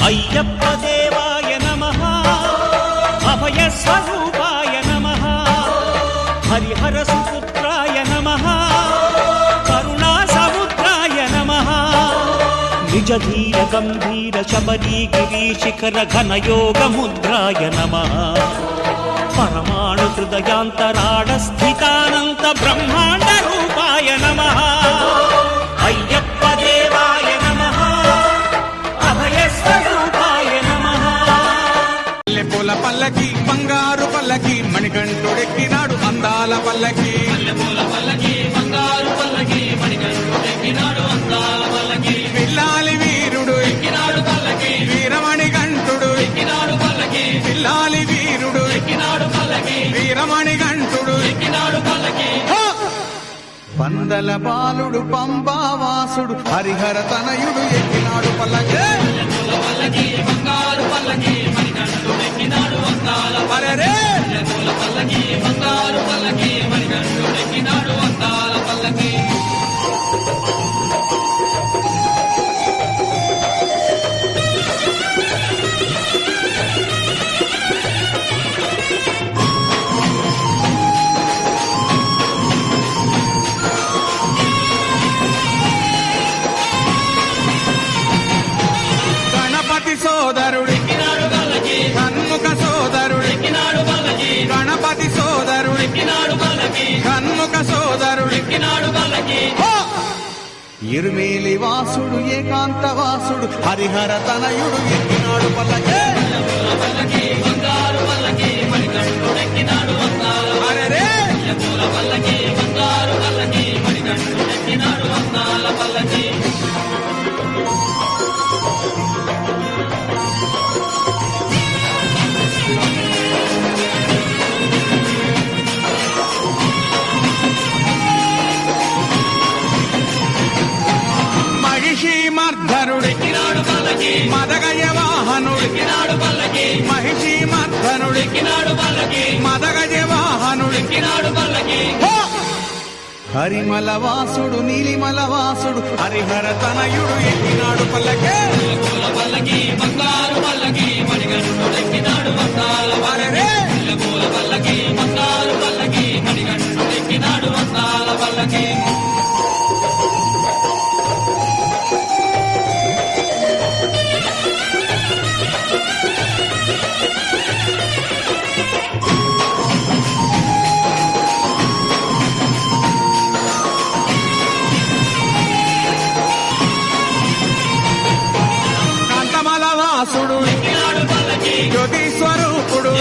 అయ్యప్ప దేవాయ నమః అభయ స్వరూపాయ నమః హరిహర సుపుత్రాయ నమః కరుణా సముద్రాయ నమః నిజ ధీర గంభీర శబరీ గిరీశిఖర ఘనయోగ ముద్రాయ నమః పరమాణు హృదయాంతరాళ స్థితానంత బ్రహ్మాండ రూపాయ నమః అయ్యప్ప దేవాయ నమః అభయ స్వరూపాయ నమః పూల పల్లకి బంగారు పల్లకి మణికంఠుడెక్కినాడు అందాల పల్లకి పిల్లాలి వీరుడు ఎక్కినాడు పల్లకి వీరమణికంఠుడు ఎక్కినాడు పల్లకి పిల్లాలి వీరుడు ఎక్కినాడు పల్లకి వీరమణికంఠుడు ఎక్కినాడు పల్లకి పందల బాలుడు పంబావాసుడు హరిహర తనయుడు ఎక్కినాడు పల్లకి బంగారు పల్లకి మణికంఠుడు ఎక్కినాడు అందాల పల్లకి బంగారు పల్లకి మణికంఠుడు ఎక్కినాడు అందాల పల్లకి సోదరుడు షణ్ముఖ సోదరుడు గణపతి సోదరుడు షణ్ముఖ సోదరుడు ఇరుమేలి వాసుడు ఏకాంత వాసుడు హరిహర తనయుడు ఎక్కినాడు పల్లకి మహిషీమర్ధనుడు మదగజ వాహనుడు మహిషీమర్ధనుడు మదగజ వాహనుడు హరిమల వాసుడు నీలిమల వాసుడు హరిహర తనయుడు ఎక్కినాడు పల్లకి బంగారు పల్లకి మణికంఠుడు ఎక్కినాడు అందాల పల్లకి బంగారు పల్లకి మణికంఠుడు ఎక్కినాడు అందాల పల్లకి వాసుడు జ్యోతి స్వరూపుడు